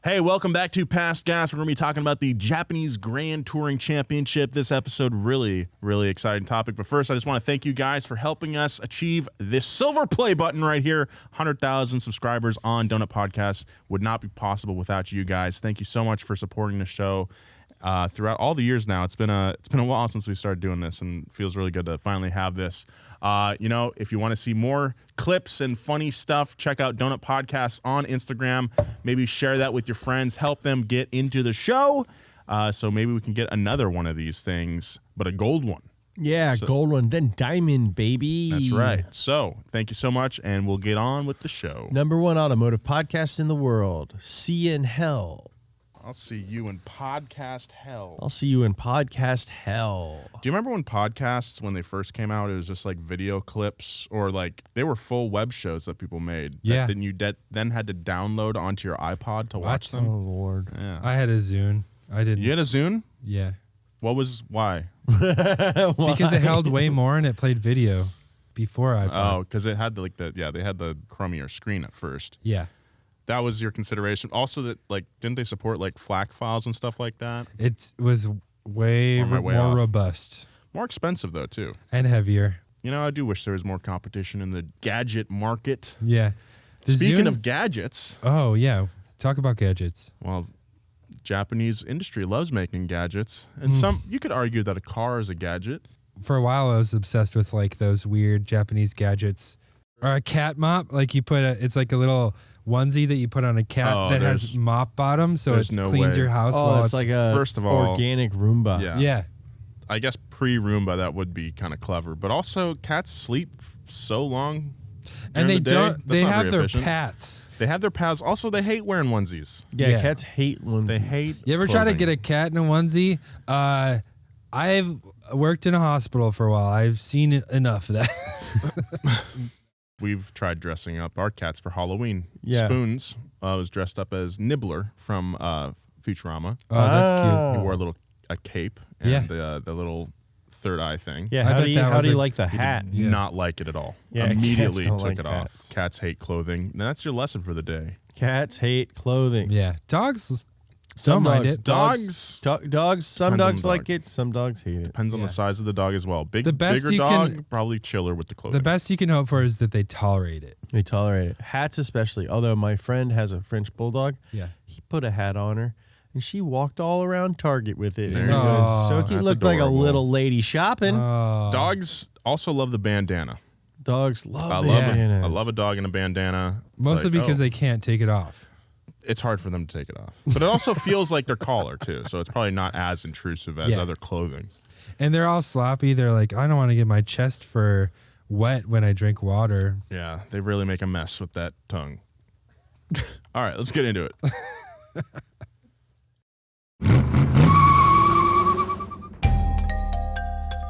Hey, welcome back to Past Gas. We're going to be talking about the Japanese Grand Touring Championship. This episode, really, really exciting topic. But first, I just want to thank you guys for helping us achieve this silver play button right here. 100,000 subscribers on Donut Podcast would not be possible without you guys. Thank you so much for supporting the show throughout all the years now. It's been a while since we started doing this, and it feels really good to finally have this. If you want to see more clips and funny stuff, check out Donut Podcasts on Instagram. Maybe share that with your friends. Help them get into the show. So maybe we can get another one of these things, but a gold one. Yeah, gold one, then diamond, baby. That's right. So thank you so much, and we'll get on with the show. Number one automotive podcast in the world. See you in hell. I'll see you in podcast hell. I'll see you in podcast hell. Do you remember when podcasts, when they first came out, it was just like video clips, or like they were full web shows that people made? Yeah. Then you then had to download onto your iPod to watch them? Oh, Lord. Yeah. I had a Zune. I didn't. You had a Zune? Yeah. Why? Because it held way more and it played video before iPod. Oh, because it had they had the crummier screen at first. Yeah. That was your consideration. Also, that didn't they support like FLAC files and stuff like that? It was way more robust. More expensive though too. And heavier. You know, I do wish there was more competition in the gadget market. Yeah. Speaking of gadgets. Oh, yeah. Talk about gadgets. Well, Japanese industry loves making gadgets. And you could argue that a car is a gadget. For a while, I was obsessed with like those weird Japanese gadgets. Or a cat mop. Like it's like a little onesie that you put on a cat that has mop bottom, so it cleans your house. Oh, it's like a first of all, organic Roomba. Yeah. I guess pre-Roomba that would be kind of clever, but also cats sleep so long. And they don't. They have their paths. They have their paths. Also, they hate wearing onesies. Yeah, cats hate onesies. They hate. You ever try to get a cat in a onesie? I've worked in a hospital for a while. I've seen enough of that. We've tried dressing up our cats for Halloween. Yeah. Spoons was dressed up as Nibbler from Futurama. Oh, that's cute. He wore a cape and the little third eye thing. Yeah, how do you like the hat? He did not like it at all. Yeah, immediately cats don't took like it off. hats. Cats hate clothing. And that's your lesson for the day. Cats hate clothing. Yeah. Dogs, Some mind dogs. it. Dogs. Some Depends on dogs the like dog. it. Some dogs hate it. Depends on the size of the dog as well. The best bigger you dog, can- probably chiller with the clothing. The best you can hope for is that they tolerate it. They tolerate it. Hats especially. Although my friend has a French bulldog. Yeah. He put a hat on her, and she walked all around Target with it. There And you it go. was so cute. That's Looked like a adorable. little lady shopping. Dogs also love the bandana. Dogs love I bandanas. love a dog in a bandana. It's Mostly like, because they can't take it off. it's hard for them to take it off. But it also feels like their collar too, so it's probably not as intrusive as other clothing. And they're all sloppy. They're like, I don't want to get my chest fur wet when I drink water. Yeah, they really make a mess with that tongue. All right, let's get into it.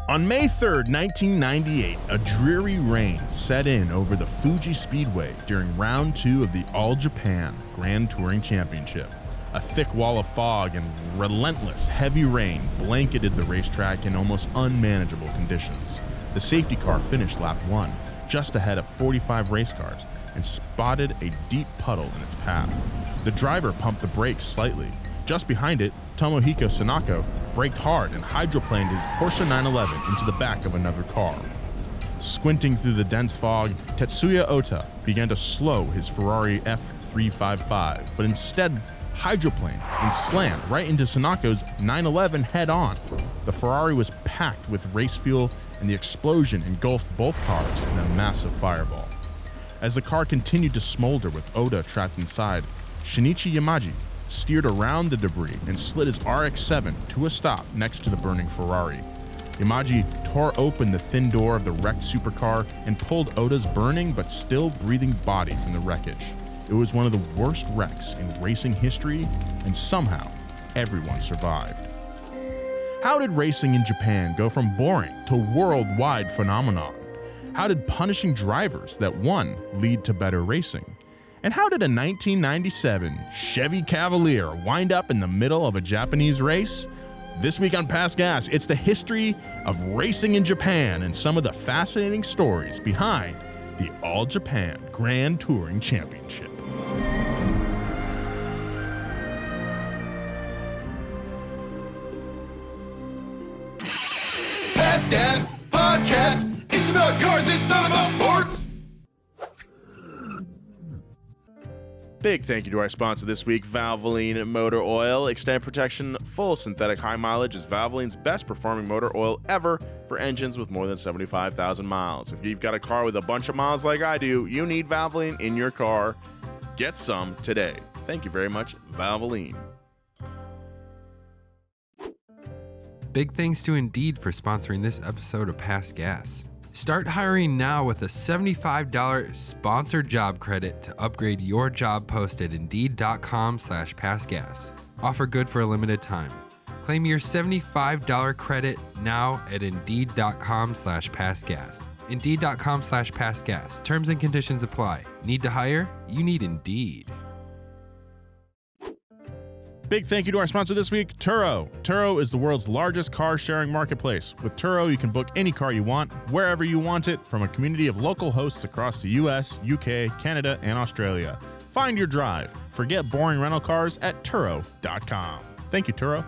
On May 3rd, 1998, a dreary rain set in over the Fuji Speedway during round 2 of the All Japan Grand Touring Championship. A thick wall of fog and relentless heavy rain blanketed the racetrack in almost unmanageable conditions. The safety car finished lap 1, just ahead of 45 race cars, and spotted a deep puddle in its path. The driver pumped the brakes slightly. Just behind it, Tomohiko Sanako braked hard and hydroplaned his Porsche 911 into the back of another car. Squinting through the dense fog, Tetsuya Ota began to slow his Ferrari F355, but instead hydroplaned and slammed right into Sanako's 911 head-on. The Ferrari was packed with race fuel, and the explosion engulfed both cars in a massive fireball. As the car continued to smolder with Oda trapped inside, Shinichi Yamaji steered around the debris and slid his RX-7 to a stop next to the burning Ferrari. Yamaji tore open the thin door of the wrecked supercar and pulled Oda's burning but still breathing body from the wreckage. It was one of the worst wrecks in racing history, and somehow everyone survived. How did racing in Japan go from boring to worldwide phenomenon? How did punishing drivers that won lead to better racing? And how did a 1997 Chevy Cavalier wind up in the middle of a Japanese race? This week on Past Gas, it's the history of racing in Japan and some of the fascinating stories behind the All Japan Grand Touring Championship. Past Gas Podcast. It's about cars, it's not about forts. Big thank you to our sponsor this week, Valvoline Motor Oil. Extended protection, full synthetic high mileage is Valvoline's best performing motor oil ever for engines with more than 75,000 miles. If you've got a car with a bunch of miles like I do, you need Valvoline in your car. Get some today. Thank you very much, Valvoline. Big thanks to Indeed for sponsoring this episode of Past Gas. Start hiring now with a $75 sponsored job credit to upgrade your job post at Indeed.com/pastgas. Offer good for a limited time. Claim your $75 credit now at Indeed.com/pastgas. Indeed.com/pastgas. Terms and conditions apply. Need to hire? You need Indeed. Big thank you to our sponsor this week, Turo. Turo is the world's largest car sharing marketplace. With Turo, you can book any car you want, wherever you want it, from a community of local hosts across the US, UK, Canada, and Australia. Find your drive. Forget boring rental cars at Turo.com. Thank you, Turo.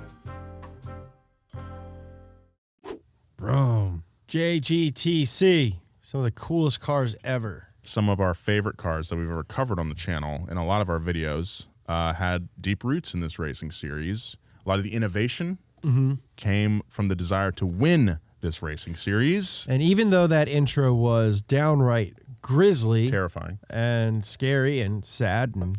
Boom. JGTC. Some of the coolest cars ever. Some of our favorite cars that we've ever covered on the channel in a lot of our videos had deep roots in this racing series. A lot of the innovation came from the desire to win this racing series. And even though that intro was downright grisly, Terrifying. and scary and sad and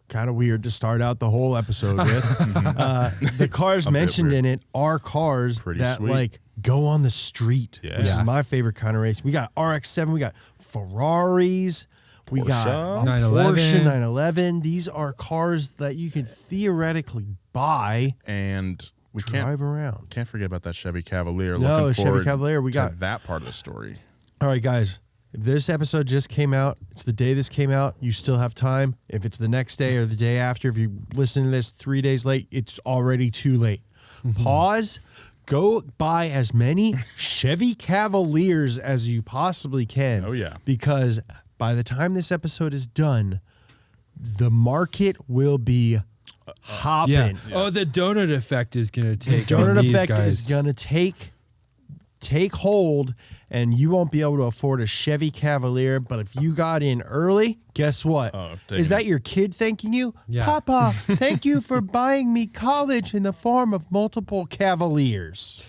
kind of weird to start out the whole episode with, the cars mentioned in it are cars Pretty that sweet. like go on the street, Yeah. which is Yeah. my favorite kind of race. We got RX-7, we got Ferraris, we got Porsche. a 911. Porsche 911. These are cars that you can theoretically buy, And we drive around. can't forget about that Chevy Cavalier. No, Looking Chevy forward Cavalier. We to got that part of the story. All right, guys. If this episode just came out, it's the day this came out, you still have time. If it's the next day or the day after, if you listen to this 3 days late, it's already too late. Pause. Go buy as many Chevy Cavaliers as you possibly can. Oh, yeah. Because by the time this episode is done, the market will be hopping. Yeah. Oh, the donut effect is gonna take. on Donut these effect guys. is gonna take hold, and you won't be able to afford a Chevy Cavalier. But if you got in early, guess what? Is that your kid thanking you? Yeah. Papa, thank you for buying me college in the form of multiple Cavaliers.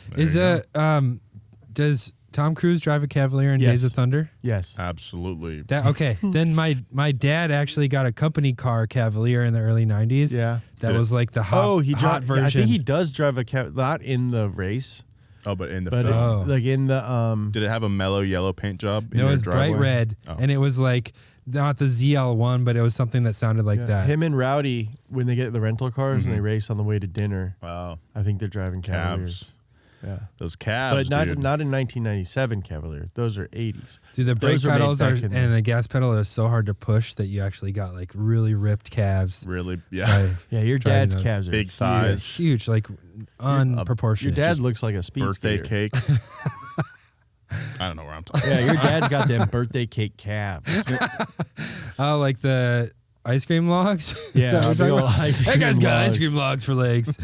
Does Tom Cruise drive a Cavalier in Yes. Days of Thunder? Yes. Absolutely. Okay. Then my dad actually got a company car Cavalier in the early 90s. Yeah. That was like the hot, hot version. I think he does drive a not in the race, Oh, but in the but film. like in the Did it have a mellow yellow paint job? In No, it your was bright driveway? red, Oh. and it was like not the ZL1, but it was something that sounded like that. him and Rowdy when they get the rental cars and they race on the way to dinner. Wow. I think they're driving Cavaliers. Calves. Yeah. Those calves, But not dude. in 1997 Cavalier. Those are 80s. Dude, the brake Those are made pedals are back in and the gas pedal is so hard to push that you actually got like really ripped calves. Really, yeah. by Yeah, your driving dad's those. calves are Big huge. thighs. Huge, like Your unproportionate. dad Just- looks like a speed Birthday skater. cake. I don't know where I'm talking. Yeah, your dad's got them birthday cake calves. oh, like the ice cream logs. Is Yeah, that what big we're old talking about? ice That guy's cream got ice logs. cream logs for legs.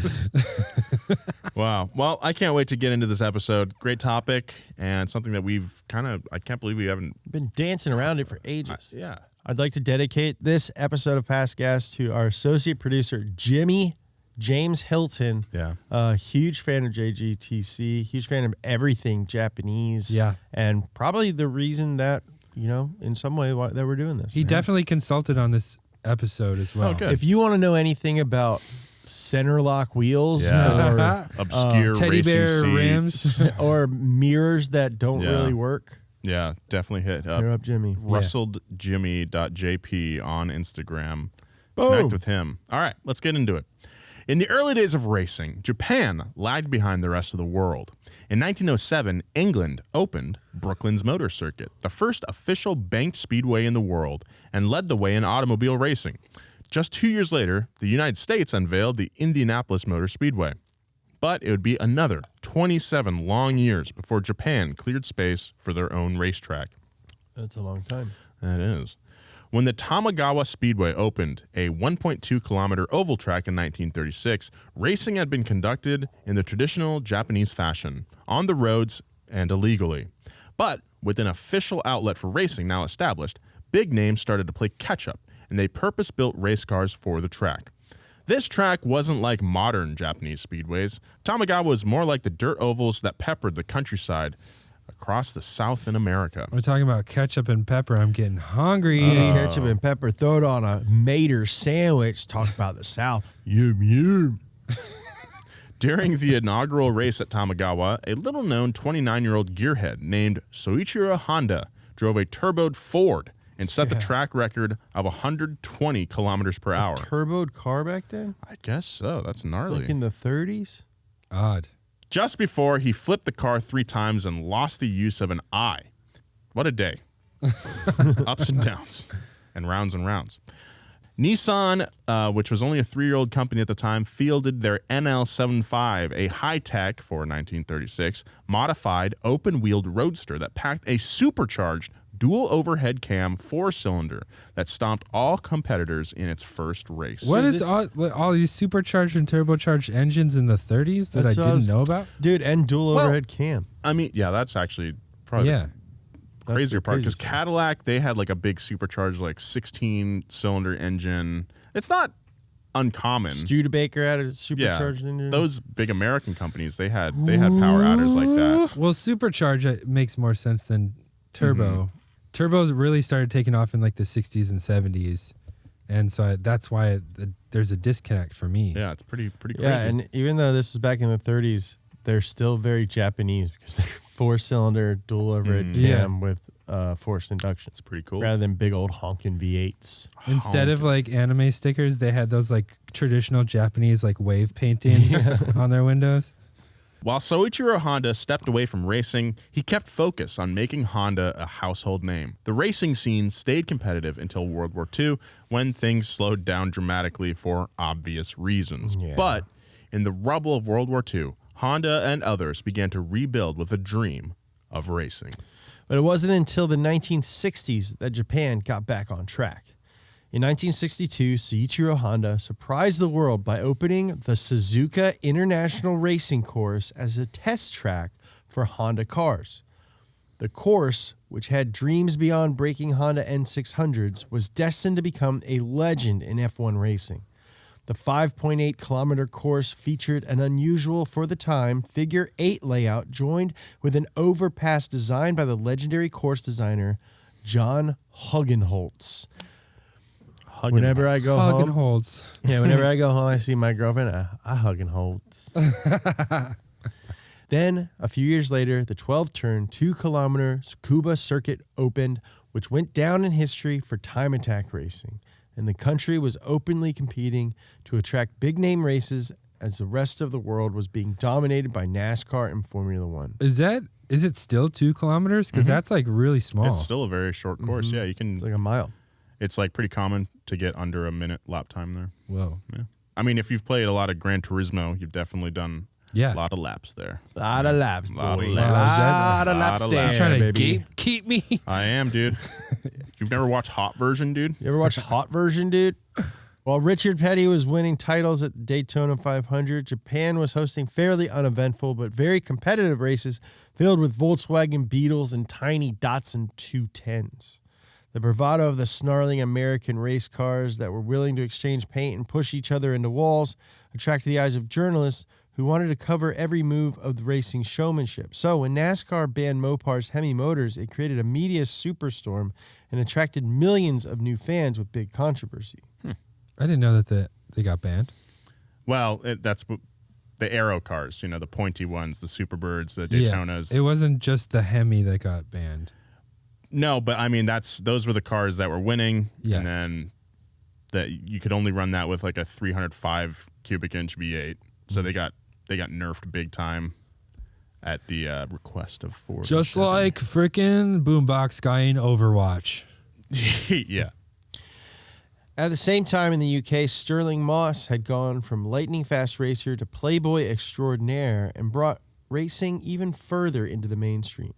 Wow. Well, I can't wait to get into this episode. Great topic and something that we've I can't believe we haven't. Been dancing around it for ages. Yeah. I'd like to dedicate this episode of Past Gas to our associate producer, James Hilton. Yeah. Huge fan of JGTC, huge fan of everything Japanese. Yeah. And probably the reason that, in some way that we're doing this. He definitely consulted on this episode as well. Oh, good. If you want to know anything about center lock wheels Yeah. Obscure Teddy racing bear seats. rims. or mirrors that don't Yeah. really work, Yeah, definitely hit hit up up Jimmy. russelledjimmy.jp on Instagram. Boom. Connect with him. All right, let's get into it. In the early days of racing, Japan lagged behind the rest of the world. In 1907, England opened Brooklands Motor Circuit, the first official banked speedway in the world, and led the way in automobile racing. Just 2 years later, the United States unveiled the Indianapolis Motor Speedway. But it would be another 27 long years before Japan cleared space for their own racetrack. That's a long time. That is. When the Tamagawa Speedway opened, a 1.2-kilometer oval track in 1936, racing had been conducted in the traditional Japanese fashion, on the roads and illegally. But with an official outlet for racing now established, big names started to play catch-up, and they purpose-built race cars for the track. This track wasn't like modern Japanese speedways. Tamagawa was more like the dirt ovals that peppered the countryside across the South in America. We're talking about ketchup and pepper. I'm getting hungry. Ketchup and pepper, throw it on a Mater sandwich. Talk about the South. Yum, yum. During the inaugural race at Tamagawa, a little-known 29-year-old gearhead named Soichiro Honda drove a turboed Ford and set the track record of 120 kilometers per hour. Turboed car back then? I guess so. That's It's gnarly. like in the 30s? Odd. Just before he flipped the car 3 times and lost the use of an eye. What a day. Ups and downs and rounds and rounds. Nissan, which was only a 3-year-old company at the time, fielded their NL75, a high-tech, for 1936, modified open-wheeled roadster that packed a supercharged dual overhead cam 4-cylinder that stomped all competitors in its first race. What is all these supercharged and turbocharged engines in the 30s that I didn't know about? Dude, and dual overhead cam. I mean, yeah, that's actually probably the crazier part, because Cadillac, they had like a big supercharged, like 16-cylinder engine. It's not uncommon. Studebaker had a supercharged engine. Those big American companies, they had power adders like that. Well, supercharged makes more sense than turbo. Turbos really started taking off in like the 60s and 70s, and so that's why there's a disconnect for me. Yeah, it's pretty crazy. Yeah, and even though this was back in the 30s, they're still very Japanese because they're 4-cylinder dual overhead cam with forced induction. It's pretty cool. Rather than big old honking V8s. Instead of like anime stickers, they had those like traditional Japanese like wave paintings on their windows. While Soichiro Honda stepped away from racing, he kept focus on making Honda a household name. The racing scene stayed competitive until World War II, when things slowed down dramatically for obvious reasons. Yeah. But in the rubble of World War II, Honda and others began to rebuild with a dream of racing. But it wasn't until the 1960s that Japan got back on track. In 1962, Soichiro Honda surprised the world by opening the Suzuka International Racing Course as a test track for Honda cars. The course, which had dreams beyond breaking Honda N600s, was destined to become a legend in F1 racing. The 5.8-kilometer course featured an unusual, for the time, figure 8 layout joined with an overpass designed by the legendary course designer John Hugenholtz. Whenever I go home, whenever I go home, I see my girlfriend. I Hugenholtz. Then, a few years later, the 12-turn, 2-kilometer Tsukuba circuit opened, which went down in history for time attack racing, and the country was openly competing to attract big-name races as the rest of the world was being dominated by NASCAR and Formula One. Is it still 2 kilometers? Because that's like really small. It's still a very short course. Yeah, you can. It's like a mile. It's like pretty common to get under a minute lap time there. Whoa. Yeah. I mean, if you've played a lot of Gran Turismo, you've definitely done a lot of laps there. A lot of laps, boy. Lot of Lot of laps Lot of there, laps. Trying to baby. keep me. I am, dude. You've never watched Hot Version, dude? You ever watch Hot Version, dude? While Richard Petty was winning titles at the Daytona 500, Japan was hosting fairly uneventful but very competitive races filled with Volkswagen Beetles and tiny Datsun 210s. The bravado of the snarling American race cars that were willing to exchange paint and push each other into walls attracted the eyes of journalists who wanted to cover every move of the racing showmanship. So when NASCAR banned Mopar's Hemi motors, it created a media superstorm and attracted millions of new fans with big controversy. I didn't know that they got banned. Well, that's the aero cars, the pointy ones, the Superbirds, the Daytonas. Yeah. It wasn't just the Hemi that got banned. No, but I mean those were the cars that were winning, Yeah. and then that you could only run that with like a 305 cubic inch V8. So they got nerfed big time at the request of Ford. Just like frickin' Boombox guy in Overwatch. Yeah. At the same time in the UK, Sterling Moss had gone from lightning fast racer to playboy extraordinaire and brought racing even further into the mainstream.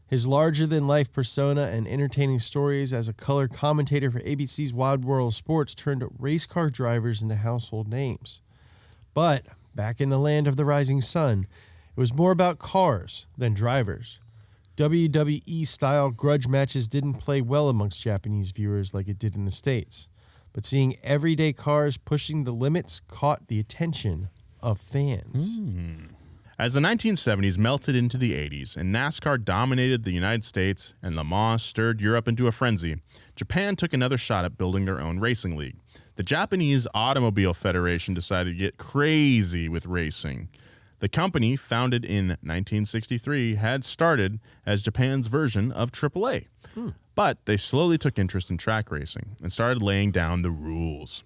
His larger-than-life persona and entertaining stories as a color commentator for ABC's Wide World of Sports turned race car drivers into household names. But back in the land of the rising sun, it was more about cars than drivers. WWE-style grudge matches didn't play well amongst Japanese viewers like it did in the States, but seeing everyday cars pushing the limits caught the attention of fans. As the 1970s melted into the 80s and NASCAR dominated the United States and Le Mans stirred Europe into a frenzy, Japan took another shot at building their own racing league. The Japanese Automobile Federation decided to get crazy with racing. The company, founded in 1963, had started as Japan's version of AAA. But they slowly took interest in track racing and started laying down the rules.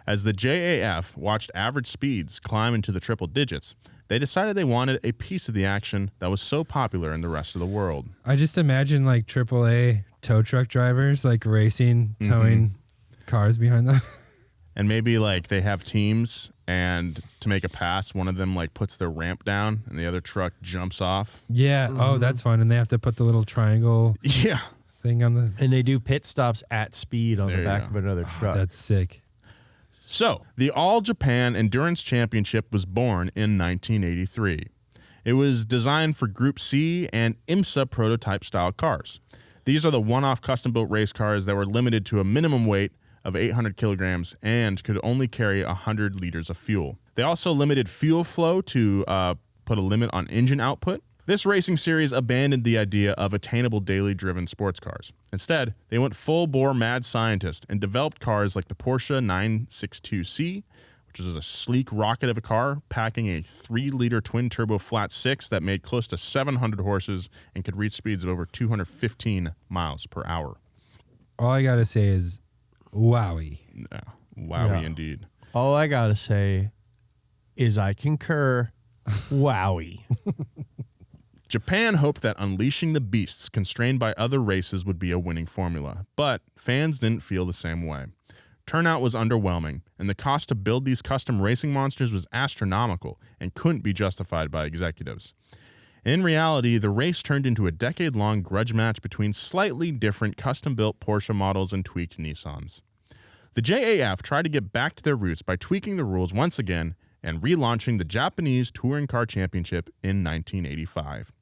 As the JAF watched average speeds climb into the triple digits, they decided they wanted a piece of the action that was so popular in the rest of the world. I just imagine like AAA tow truck drivers like racing, towing cars behind them. And maybe like they have teams, and to make a pass, one of them like puts their ramp down and the other truck jumps off. Yeah. Oh, that's fun. And they have to put the little triangle thing on the... And they do pit stops at speed on There the you back go. of another truck. That's sick. So, the All Japan Endurance Championship was born in 1983. It was designed for Group C and IMSA prototype style cars. These are the one-off custom-built race cars that were limited to a minimum weight of 800 kilograms and could only carry 100 liters of fuel. They also limited fuel flow to put a limit on engine output. This racing series abandoned the idea of attainable daily driven sports cars. Instead, they went full-bore mad scientist and developed cars like the Porsche 962C, which was a sleek rocket of a car packing a 3-liter twin-turbo flat six that made close to 700 horses and could reach speeds of over 215 miles per hour. All I got to say is, wowie. Yeah, wowie Yeah. indeed. All I gotta say is I concur. Wowie. Japan hoped that unleashing the beasts constrained by other races would be a winning formula, but fans didn't feel the same way. Turnout was underwhelming, and the cost to build these custom racing monsters was astronomical and couldn't be justified by executives. In reality, the race turned into a decade-long grudge match between slightly different custom-built Porsche models and tweaked Nissans. The JAF tried to get back to their roots by tweaking the rules once again and relaunching the Japanese Touring Car Championship in 1985.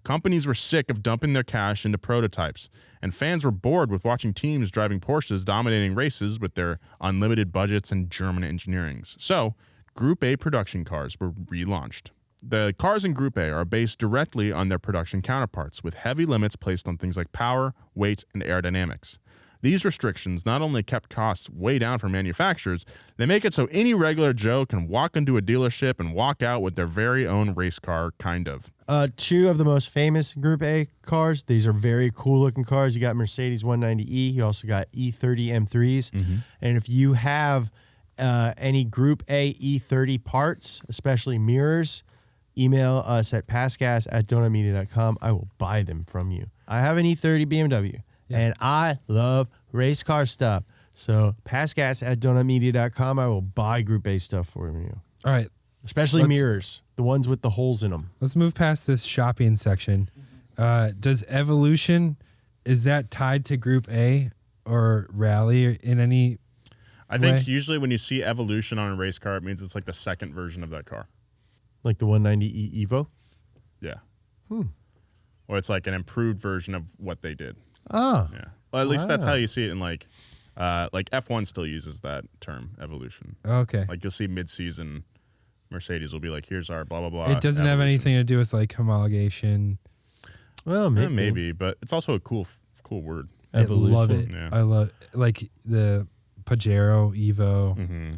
Companies were sick of dumping their cash into prototypes, and fans were bored with watching teams driving Porsches dominating races with their unlimited budgets and German engineerings. So, Group A production cars were relaunched. The cars in Group A are based directly on their production counterparts, with heavy limits placed on things like power, weight, and aerodynamics. These restrictions not only kept costs way down for manufacturers, they make it so any regular Joe can walk into a dealership and walk out with their very own race car, kind of. Two of the most famous Group A cars. These are very cool looking cars. You got Mercedes 190E. You also got E30 M3s. And if you have any Group A E30 parts, especially mirrors, email us at passgas@donutmedia.com. I will buy them from you. I have an E30 BMW. And I love race car stuff. So passgas@donutmedia.com. I will buy Group A stuff for you. All right. Especially mirrors, the ones with the holes in them. Let's move past this shopping section. Does Evolution, is that tied to Group A or Rally in any I think usually when you see Evolution on a race car, it means it's like the second version of that car. Like the 190E Evo? Yeah. Or it's like an improved version of what they did. Oh. Yeah. Well, at least that's how you see it in like F1 still uses that term, evolution. Okay. Like you'll see mid-season Mercedes will be like, here's our blah, blah, blah. It doesn't have evolution. anything to do with like homologation. Well, maybe, but it's also a cool word. Evolution. I love it. Yeah. I love like the Pajero Evo. Mm-hmm.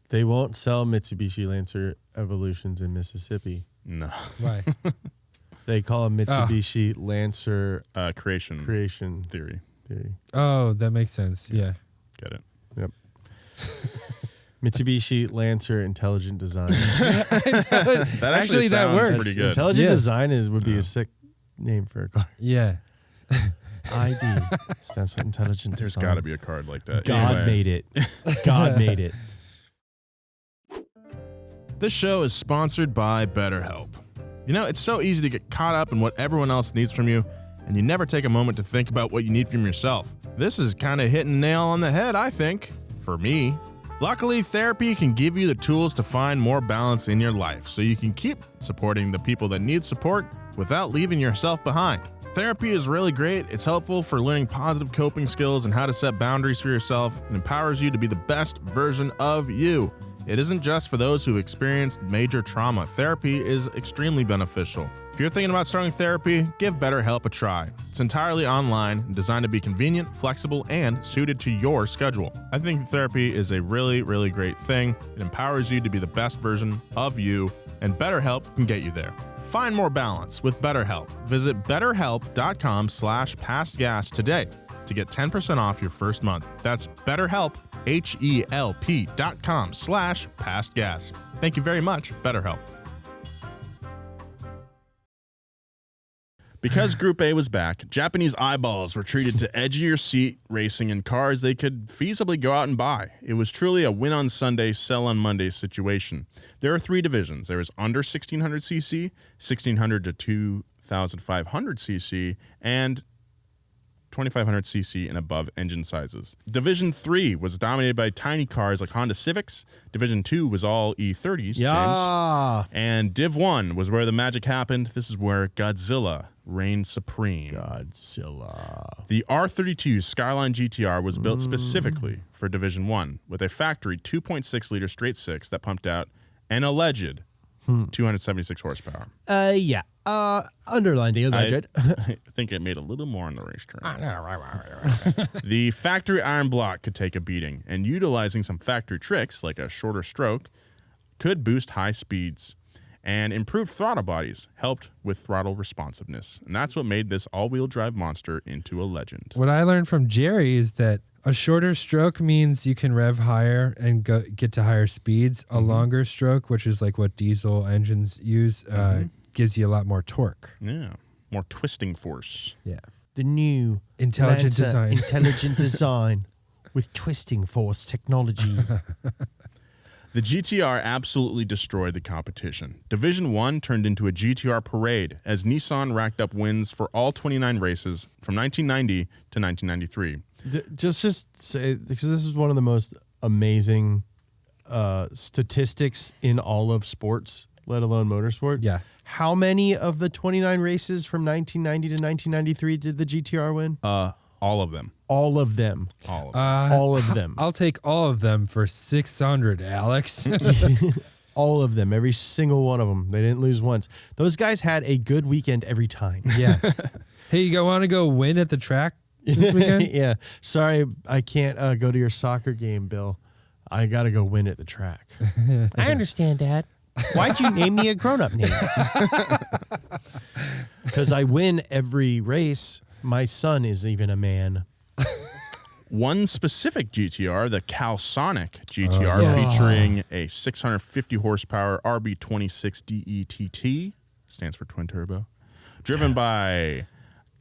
They won't sell Mitsubishi Lancer Evolutions in Mississippi. No. Why? They call them Mitsubishi Lancer Creation theory. Oh, that makes sense. Yeah. Get it. Yep. Mitsubishi Lancer Intelligent Design. That Actually, that sounds works. pretty good. Intelligent Yeah. Design would be a sick name for a car. Yeah. ID stands for Intelligent There's Design. got to be a card like that. God Anyway. made it. God made it. This show is sponsored by BetterHelp. You know, it's so easy to get caught up in what everyone else needs from you, and you never take a moment to think about what you need from yourself. This is kind of hitting the nail on the head, I think, for me. Luckily, therapy can give you the tools to find more balance in your life so you can keep supporting the people that need support without leaving yourself behind. Therapy is really great. It's helpful for learning positive coping skills and how to set boundaries for yourself, and empowers you to be the best version of you. It isn't just for those who've experienced major trauma. Therapy is extremely beneficial. If you're thinking about starting therapy, give BetterHelp a try. It's entirely online and designed to be convenient, flexible, and suited to your schedule. I think therapy is a really, really great thing. It empowers you to be the best version of you, and BetterHelp can get you there. Find more balance with BetterHelp. Visit betterhelp.com/pastgas today to get 10% off your first month. That's BetterHelp, HELP.com/pastgas. Thank you very much, BetterHelp. Because Group A was back, Japanese eyeballs were treated to edgier seat racing in cars they could feasibly go out and buy. It was truly a win on Sunday, sell on Monday situation. There are 3 divisions. There is under 1600cc, 1600 to 2500cc, and 2500cc and above engine sizes. Division 3 was dominated by tiny cars like Honda Civics. Division 2 was all E30s, Yeah. James. And Div 1 was where the magic happened. This is where Godzilla reigned supreme. Godzilla. The R32 Skyline GTR was built specifically for Division 1 with a factory 2.6-liter straight six that pumped out an alleged 276 horsepower. Yeah. Underlined the alleged. I think it made a little more on the racetrack. The factory iron block could take a beating, and utilizing some factory tricks like a shorter stroke could boost high speeds. And improved throttle bodies helped with throttle responsiveness. And that's what made this all-wheel drive monster into a legend. What I learned from Jerry is that a shorter stroke means you can rev higher and get to higher speeds. A longer stroke, which is like what diesel engines use, gives you a lot more torque. Yeah, more twisting force. Yeah. The new Intelligent Lancer design. Intelligent design with twisting force technology. The GTR absolutely destroyed the competition. Division 1 turned into a GTR parade as Nissan racked up wins for all 29 races from 1990 to 1993. Just say, because this is one of the most amazing statistics in all of sports, let alone motorsport. Yeah. How many of the 29 races from 1990 to 1993 did the GTR win? All of them. All of them. All of them. All of them. I'll take all of them for 600, Alex. All of them. Every single one of them. They didn't lose once. Those guys had a good weekend every time. Yeah. Hey, you want to go win at the track this weekend? Yeah. Sorry, I can't go to your soccer game, Bill. I got to go win at the track. I understand, Dad. Why'd you name me a grown-up name? Because I win every race. My son is even a man. One specific GTR, the Calsonic GTR, featuring a 650 horsepower RB26 DETT, stands for twin turbo, driven by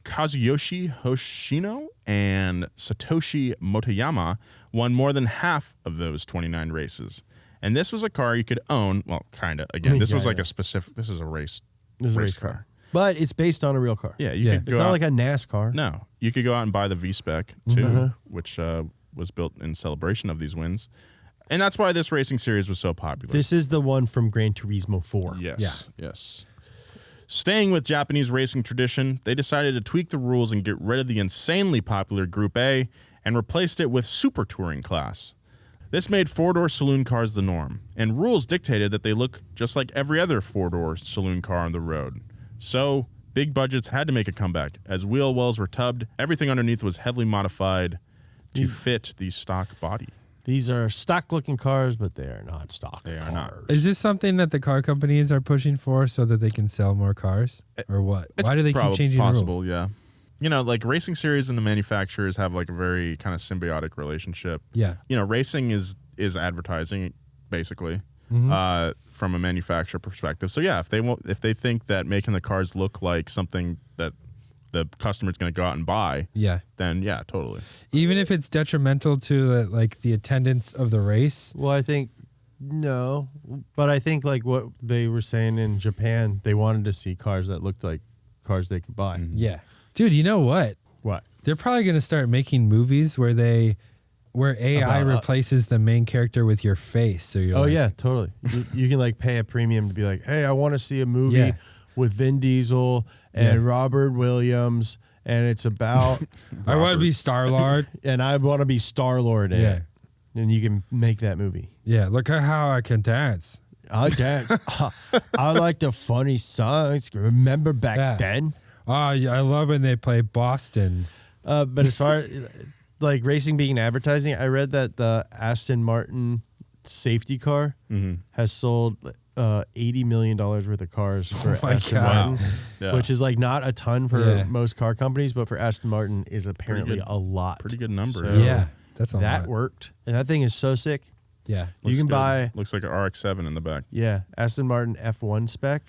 Kazuyoshi Hoshino and Satoshi Motoyama, won more than half of those 29 races. And this was a car you could own. Well, kind of. Again, this was like a specific. This is a race. This is a race car. But it's based on a real car. Yeah, you could It's go not out, like a NASCAR. No, you could go out and buy the V-Spec too, which was built in celebration of these wins, and that's why this racing series was so popular. This is the one from Gran Turismo 4. Yes, yes. Staying with Japanese racing tradition, they decided to tweak the rules and get rid of the insanely popular Group A and replaced it with Super Touring class. This made four-door saloon cars the norm, and rules dictated that they look just like every other four-door saloon car on the road. So, big budgets had to make a comeback. As wheel wells were tubbed, everything underneath was heavily modified to fit the stock body. These are stock-looking cars, but they are not stock They are cars. not. Is this something that the car companies are pushing for so that they can sell more cars? Or what? Why do they keep changing possible, the rules? yeah. You know, like racing series and the manufacturers have like a very kind of symbiotic relationship. Yeah. You know, racing is advertising, basically. From a manufacturer perspective. So yeah, if they think that making the cars look like something that the customer's going to go out and buy, then yeah, totally. Even if it's detrimental to the attendance of the race. Well, I think no, but I think like what they were saying in Japan, they wanted to see cars that looked like cars they could buy. Yeah, dude, you know what? What? They're probably going to start making movies where where AI About us. replaces the main character with your face. So you're Oh like, yeah, totally. You can like pay a premium to be like, hey, I want to see a movie Yeah. with Vin Diesel and Yeah. Robert Williams, and it's about I want to be Star-Lord. and I want to be Star-Lord in Yeah. it. And you can make that movie. Yeah, look at how I can dance. I dance. I like the funny songs. Remember back Yeah. then? Oh, yeah, I love when they play Boston. But as far as like racing being advertising, I read that the Aston Martin safety car has sold $80 million worth of cars for my Aston God. Martin, Yeah. which is like not a ton for Yeah. most car companies, but for Aston Martin is apparently good. a lot. Pretty good number. So Yeah, that's a that lot. worked, and that thing is so sick. Yeah. You can good. buy Looks like an RX-7 in the back. Aston Martin F1 spec.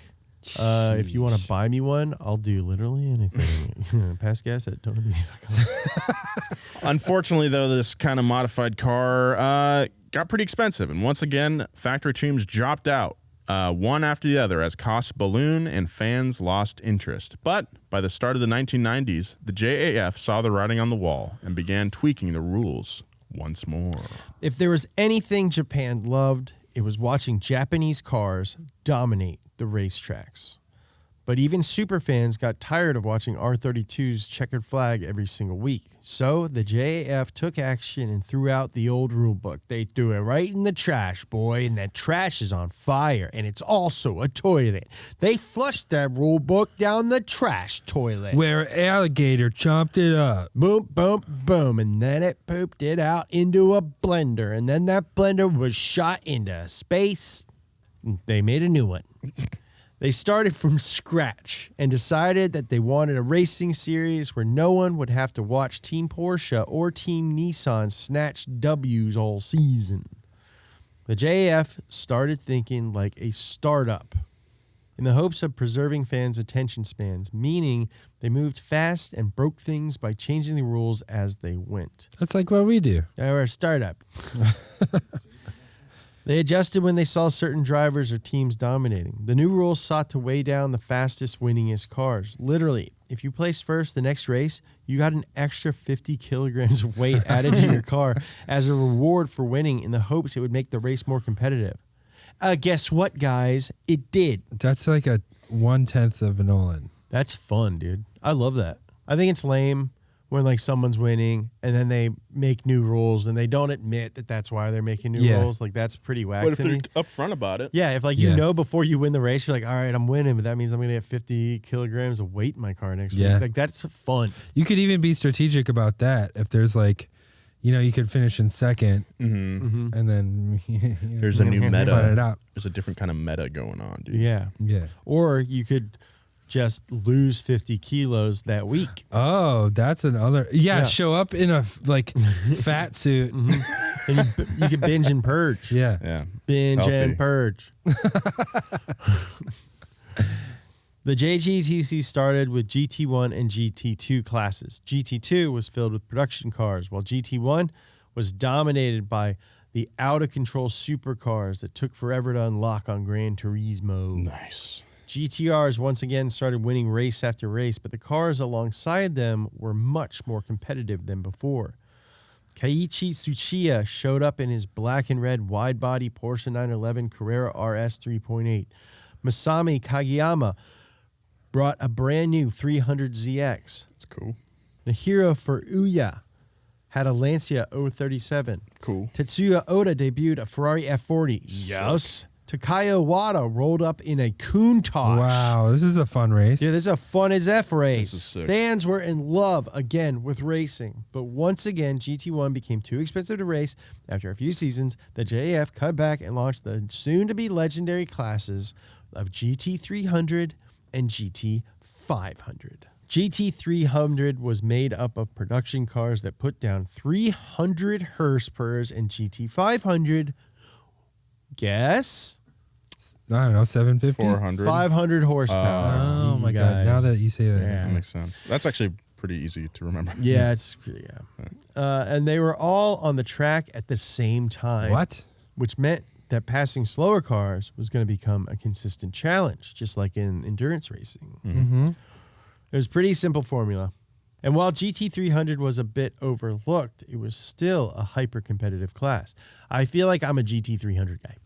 If you want to buy me one, I'll do literally anything. Pass gas at Tony. Unfortunately, though, this kind of modified car got pretty expensive, and once again, factory teams dropped out one after the other as costs ballooned and fans lost interest. But by the start of the 1990s, the JAF saw the writing on the wall and began tweaking the rules once more. If there was anything Japan loved, it was watching Japanese cars dominate the racetracks. But even super fans got tired of watching R32's checkered flag every single week. So the JAF took action and threw out the old rule book. They threw it right in the trash, boy, and that trash is on fire, and it's also a toilet. They flushed that rule book down the trash toilet. Where alligator chomped it up. Boom, boom, boom, and then it pooped it out into a blender, and then that blender was shot into space. They made a new one. They started from scratch and decided that they wanted a racing series where no one would have to watch Team Porsche or Team Nissan snatch W's all season. The JAF started thinking like a startup in the hopes of preserving fans' attention spans, meaning they moved fast and broke things by changing the rules as they went. That's like what we do. They were a startup. They adjusted when they saw certain drivers or teams dominating. The new rules sought to weigh down the fastest, winningest cars. Literally, if you placed first the next race, you got an extra 50 kilograms of weight added to your car as a reward for winning in the hopes it would make the race more competitive. Guess what, guys? It did. That's like a 1/10 of a Nolan. That's fun, dude. I love that. I think it's lame when like someone's winning and then they make new rules and they don't admit that that's why they're making new Yeah. rules. Like that's pretty whack But if to they're me. upfront about it, Yeah, if like Yeah. you know before you win the race, you're like, all right, I'm winning, but that means I'm gonna get 50 kilograms of weight in my car next Yeah. week. Like that's fun. You could even be strategic about that. If there's like, you could finish in second and then there's a new Run it meta. out. There's a different kind of meta going on, dude. Yeah. Yeah. Or you could just lose 50 kilos that week. Oh, that's another. Yeah, Yeah. show up in a like fat suit. And you could binge and purge. Yeah. Yeah. Binge Healthy. and purge. The JGTC started with GT1 and GT2 classes. GT2 was filled with production cars, while GT1 was dominated by the out-of-control supercars that took forever to unlock on Gran Turismo. Nice. GTRs once again started winning race after race, but the cars alongside them were much more competitive than before. Keiichi Tsuchiya showed up in his black and red wide-body Porsche 911 Carrera RS 3.8. Masami Kageyama brought a brand new 300ZX. That's cool. Nihiro Furuya had a Lancia 037. Cool. Tetsuya Oda debuted a Ferrari F40. Yes. Takaya Wada rolled up in a Countach. Wow, this is a fun race. Yeah, this is a fun as F race. This is sick. Fans were in love again with racing, but once again, GT1 became too expensive to race. After a few seasons, the JAF cut back and launched the soon-to-be legendary classes of GT300 and GT500. GT300 was made up of production cars that put down 300 horsepower, and GT500, guess? I don't know, 750. 400. 500 horsepower. Oh my You God! guys. Now that you say that, Yeah. That makes sense. That's actually pretty easy to remember. Yeah, it's and they were all on the track at the same time. what? Which meant that passing slower cars was going to become a consistent challenge, just like in endurance racing. Mm-hmm. It was a pretty simple formula. And while GT300 was a bit overlooked, it was still a hyper-competitive class. I feel like I'm a GT300 guy.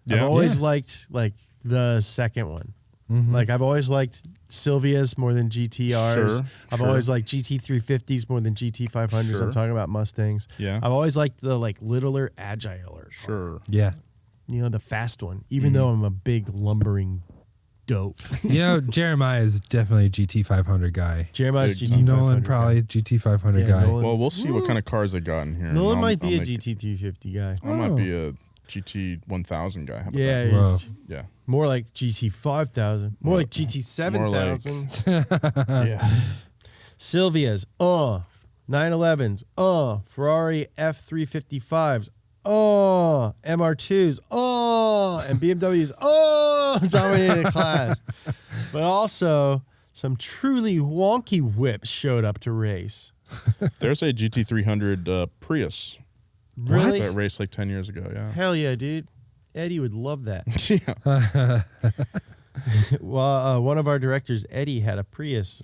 Yeah. I've always liked like the second one. Like I've always liked Silvias more than GTRs. Sure, I've sure. always liked GT350s more than GT500s. Sure. I'm talking about Mustangs. Yeah. I've always liked the like littler, agiler. Sure. Yeah. You know, the fast one. Even though I'm a big lumbering dope. You know, Jeremiah is definitely a GT500 guy. Jeremiah's Dude, GT500. Nolan probably GT500 Yeah, guy. Nolan. Well, we'll see what kind of cars they got in here. and Nolan I'll- might be I'll a make it- GT350 guy. I might be a GT1000 guy. How about Yeah, that? Whoa. Yeah. more like GT5000. More like GT7000. Yeah. Silvia's, 911s, Ferrari F355s, MR2s, and BMWs, dominated the class. But also, some truly wonky whips showed up to race. There's a GT300 Prius Really? that raced like 10 years ago. Yeah. Hell yeah, dude. Eddie would love that. Yeah. Well, one of our directors, Eddie, had a Prius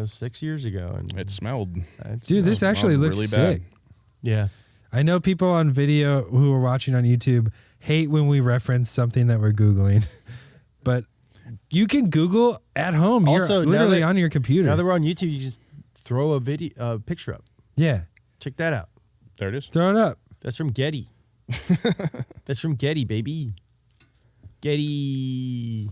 6 years ago. And It smelled. Dude, this actually smelled looks really sick. bad. yeah. I know people on video who are watching on YouTube hate when we reference something that we're Googling, but you can Google at home. Also, You're now literally that- on your computer. Now that we're on YouTube, you just throw a picture up. Yeah. Check that out. There it is. Throw it up. That's from Getty. That's from Getty, baby. Getty.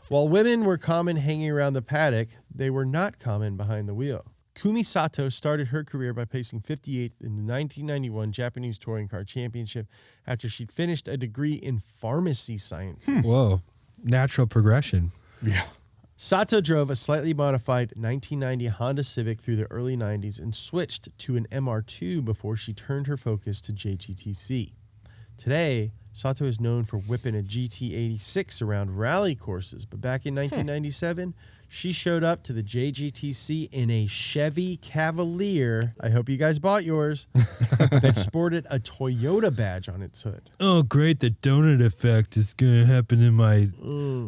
While women were common hanging around the paddock, they were not common behind the wheel. Kumi Sato started her career by placing 58th in the 1991 Japanese Touring Car Championship after she'd finished a degree in pharmacy sciences. Whoa. Natural progression. Yeah. Sato drove a slightly modified 1990 Honda Civic through the early 90s and switched to an MR2 before she turned her focus to JGTC. Today, Sato is known for whipping a GT86 around rally courses, but back in 1997, she showed up to the JGTC in a Chevy Cavalier. I hope you guys bought yours. That sported a Toyota badge on its hood. Oh, great. The donut effect is going to happen in my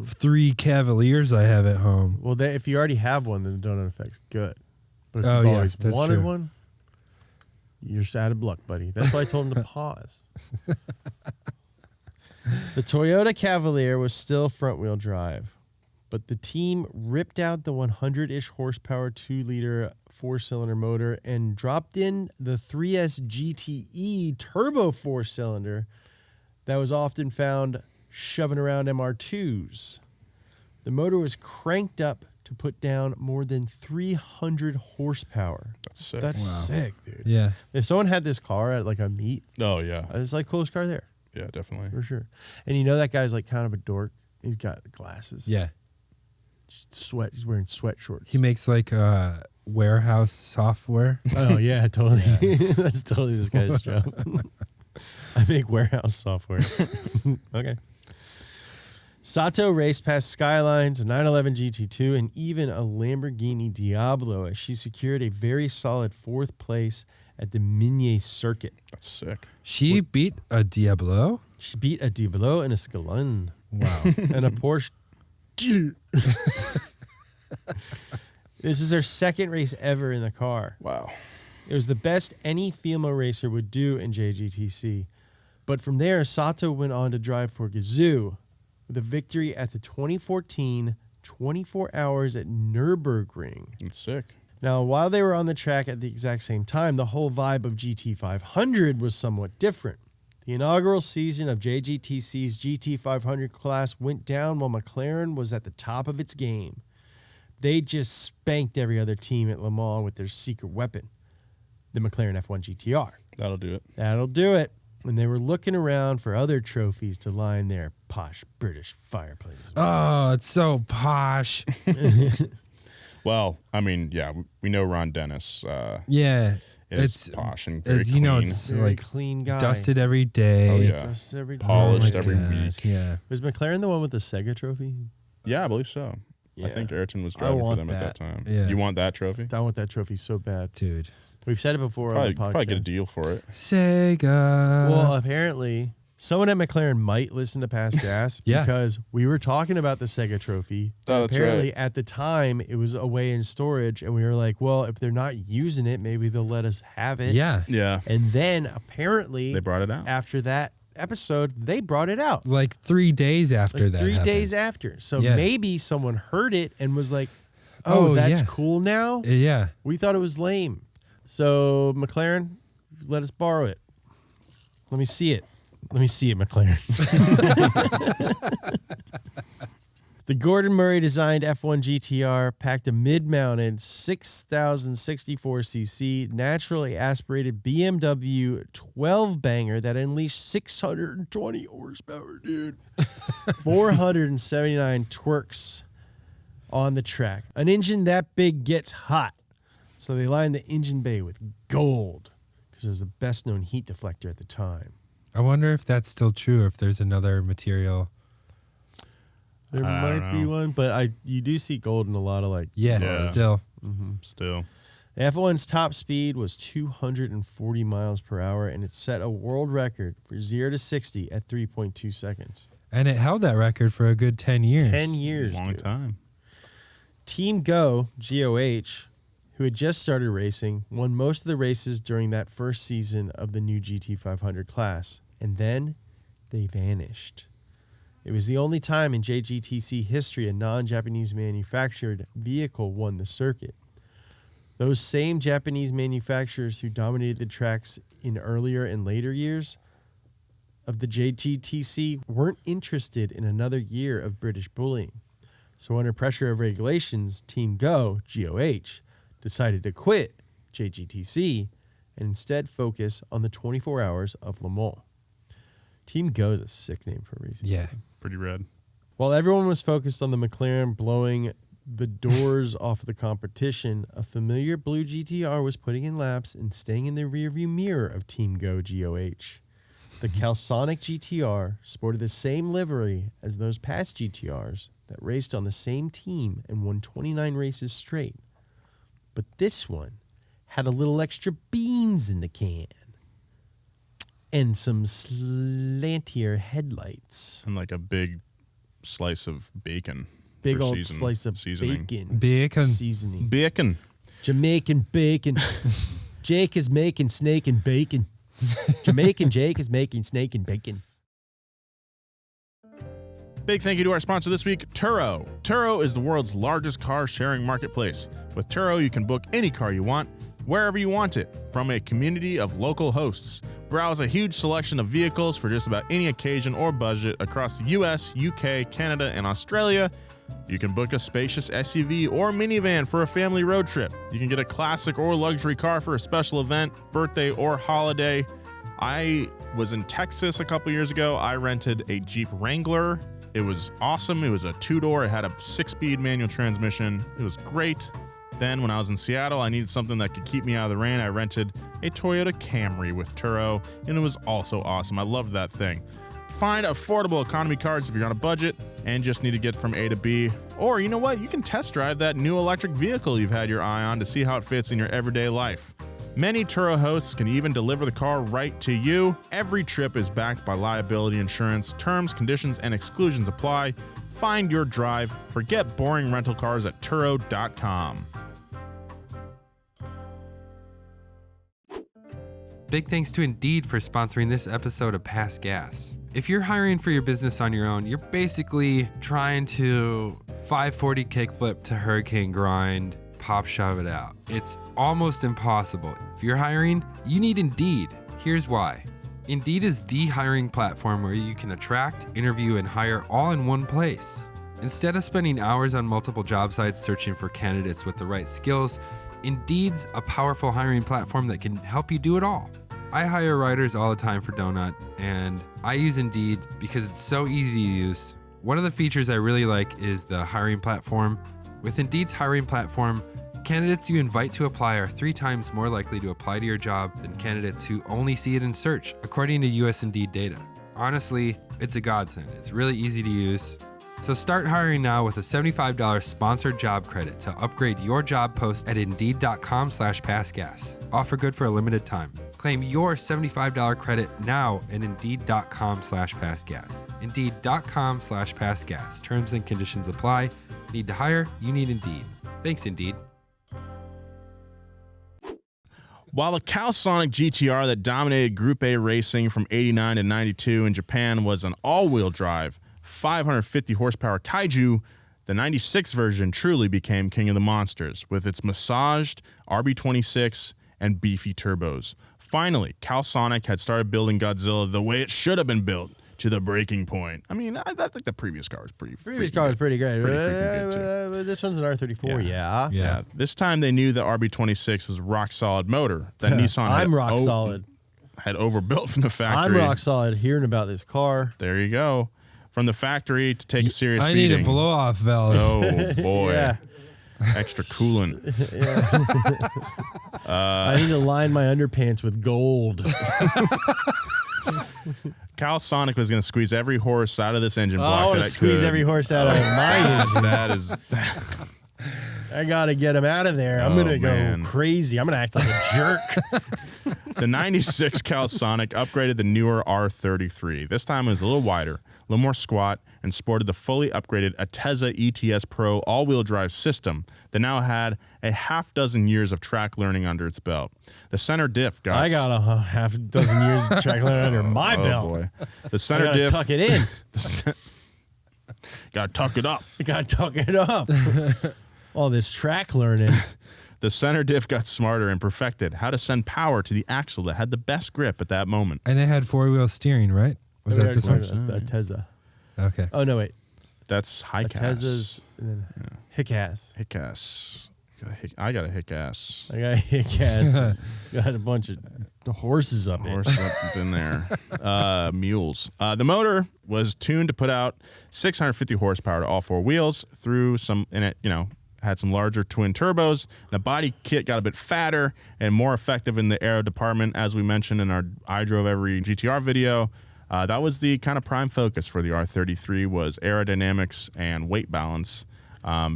3 Cavaliers I have at home. Well, if you already have one, then the donut effect's good. But if Oh, you've yeah, always that's wanted true. one, you're just out of luck, buddy. That's why I told him to pause. The Toyota Cavalier was still front-wheel drive, but the team ripped out the 100-ish horsepower 2-liter 4-cylinder motor and dropped in the 3S GTE turbo 4-cylinder that was often found shoving around MR2s. The motor was cranked up to put down more than 300 horsepower. That's sick. That's sick, dude. Yeah. If someone had this car at like a meet, Oh, yeah. it's like coolest car there Yeah, definitely. for sure. And you know that guy's like kind of a dork. He's got glasses. Yeah. Sweat. He's wearing sweat shorts. He makes like warehouse software. Oh yeah, totally. That's totally this guy's job. I make warehouse software. Okay. Sato raced past Skylines, a 911 GT2, and even a Lamborghini Diablo as she secured a very solid 4th place at the Minier circuit. That's sick. She beat a Diablo. She beat a Diablo and a Scalun. Wow. And a Porsche. This is her second race ever in the car. Wow. It was the best any female racer would do in JGTC. But from there, Sato went on to drive for Gazoo with a victory at the 2014 24 Hours at Nürburgring. That's sick. Now, while they were on the track at the exact same time, the whole vibe of GT500 was somewhat different. The inaugural season of JGTC's GT500 class went down while McLaren was at the top of its game. They just spanked every other team at Le Mans with their secret weapon, the McLaren F1 GTR. That'll do it. That'll do it. When they were looking around for other trophies to line their posh British fireplaces. Oh, it's so posh. Well, I mean, yeah, we know Ron Dennis Yeah. is posh and very you know, clean. it's Very like clean guy. dusted every day. Oh, yeah. Dusted every day. Polished Oh my every God, week. Yeah. Was McLaren the one with the Sega trophy? Yeah, I believe so. Yeah. I think Ayrton was I driving for want them at that. that time. Yeah. You want that trophy? I want that trophy so bad. Dude. We've said it before on Probably, the podcast. probably get a deal for it. Sega. Well, apparently, Someone at McLaren might listen to Past Gas Yeah. because we were talking about the Sega Trophy. Oh, that's Apparently, right. at the time, it was away in storage, and we were like, well, if they're not using it, maybe they'll let us have it. Yeah. Yeah. And then, apparently, They brought it out. after that episode, they brought it out. Like 3 days after Like that. 3 happened. days after. So Yeah. maybe someone heard it and was like, oh, that's yeah. cool now? Yeah. We thought it was lame. So, McLaren, let us borrow it. Let me see it. Let me see it, McLaren. The Gordon Murray designed F1 GTR packed a mid-mounted 6,064cc naturally aspirated BMW 12 banger that unleashed 620 horsepower, dude. 479 twerks on the track. An engine that big gets hot. So they lined the engine bay with gold because it was the best known heat deflector at the time. I wonder if that's still true, if there's another material. There I might don't be know. one, but you do see gold in a lot of like. Yeah, Yeah. still. Still. F1's top speed was 240 miles per hour, and it set a world record for 0 to 60 at 3.2 seconds. And it held that record for a good 10 years. 10 years. Long dude. time. Team Go, GOH, who had just started racing, won most of the races during that first season of the new GT500 class, and then they vanished. It was the only time in JGTC history a non-Japanese manufactured vehicle won the circuit. Those same Japanese manufacturers who dominated the tracks in earlier and later years of the JGTC weren't interested in another year of British bullying. So under pressure of regulations, Team Go, GOH, decided to quit JGTC and instead focus on the 24 hours of Le Mans. Team Go is a sick name for a racing Yeah. team. Pretty red. While everyone was focused on the McLaren blowing the doors off of the competition, a familiar blue GTR was putting in laps and staying in the rearview mirror of Team Go GOH. The Calsonic GTR sported the same livery as those past GTRs that raced on the same team and won 29 races straight. But this one had a little extra beans in the can and some slantier headlights. And like a big slice of bacon. Big for old slice of seasoning. bacon. Bacon. Seasoning. Bacon. Jamaican bacon. Jake is making snake and bacon. Jamaican Jake is making snake and bacon. Big thank you to our sponsor this week, Turo. Turo is the world's largest car sharing marketplace. With Turo, you can book any car you want, wherever you want it, from a community of local hosts. Browse a huge selection of vehicles for just about any occasion or budget across the US, UK, Canada, and Australia. You can book a spacious SUV or minivan for a family road trip. You can get a classic or luxury car for a special event, birthday, or holiday. I was in Texas a couple years ago. I rented a Jeep Wrangler. It was awesome. It was a 2-door. It had a 6-speed manual transmission. It was great. Then when I was in Seattle, I needed something that could keep me out of the rain. I rented a Toyota Camry with Turo, and it was also awesome. I loved that thing. Find affordable economy cars if you're on a budget and just need to get from A to B. Or you know what? You can test drive that new electric vehicle you've had your eye on to see how it fits in your everyday life. Many Turo hosts can even deliver the car right to you. Every trip is backed by liability insurance. Terms, conditions, and exclusions apply. Find your drive. Forget boring rental cars at Turo.com. Big thanks to Indeed for sponsoring this episode of Pass Gas. If you're hiring for your business on your own, you're basically trying to 540 kickflip to hurricane grind, pop shove it out. It's almost impossible. If you're hiring, you need Indeed. Here's why. Indeed is the hiring platform where you can attract, interview, and hire all in one place. Instead of spending hours on multiple job sites searching for candidates with the right skills, Indeed's a powerful hiring platform that can help you do it all. I hire writers all the time for Donut, and I use Indeed because it's so easy to use. One of the features I really like is the hiring platform. With Indeed's hiring platform, candidates you invite to apply are 3 times more likely to apply to your job than candidates who only see it in search, according to US Indeed data. Honestly, it's a godsend. It's really easy to use. So start hiring now with a $75 sponsored job credit to upgrade your job post at Indeed.com/passgas. Offer good for a limited time. Claim your $75 credit now at Indeed.com/passgas. Indeed.com/passgas. Terms and conditions apply. Need to hire? You need Indeed. Thanks, Indeed. While the Calisonic GTR that dominated Group A racing from 89 to 92 in Japan was an all-wheel drive, 550 horsepower kaiju, the 96 version truly became king of the monsters with its massaged RB26 and beefy turbos. Finally, Calisonic had started building Godzilla the way it should have been built, to the breaking point. I mean, I think the previous car was pretty Previous car was pretty good. Pretty freaking good, too. This one's an R34, yeah. This time they knew the RB26 was rock solid motor that Nissan had overbuilt from the factory. I'm rock solid hearing about this car. There you go. From the factory to take a serious I beating. need a blow-off valve. Oh, boy. Yeah. Extra coolant. I need to line my underpants with gold. Calisonic was going to squeeze every horse out of this engine block. I want to squeeze every horse out of my engine. That is... I got to get him out of there. I'm going to go crazy. I'm going to act like a jerk. The 96 Calisonic upgraded the newer R33. This time it was a little wider, a little more squat, and sported the fully upgraded Atezza ETS Pro all-wheel drive system that now had a half dozen years of track learning under its belt. The center diff got... I got a half dozen years of track learning under my belt. Boy. The center I gotta diff... tuck it in. Gotta tuck it up. I got to tuck it up. All this track learning. The center diff got smarter and perfected how to send power to the axle that had the best grip at that moment. And it had four-wheel steering, right? Was that this one? Atezza. Okay. Oh, no, wait. That's high cast. Atezza's and then hick-ass. Hick-ass. I got a hick-ass. I got a hick-ass. Got a bunch of horses up Horse up in there. Mules. The motor was tuned to put out 650 horsepower to all four wheels through some, in it, had some larger twin turbos. The body kit got a bit fatter and more effective in the aero department, as we mentioned in our I Drove Every GTR video. That was the kind of prime focus for the R33 was aerodynamics and weight balance,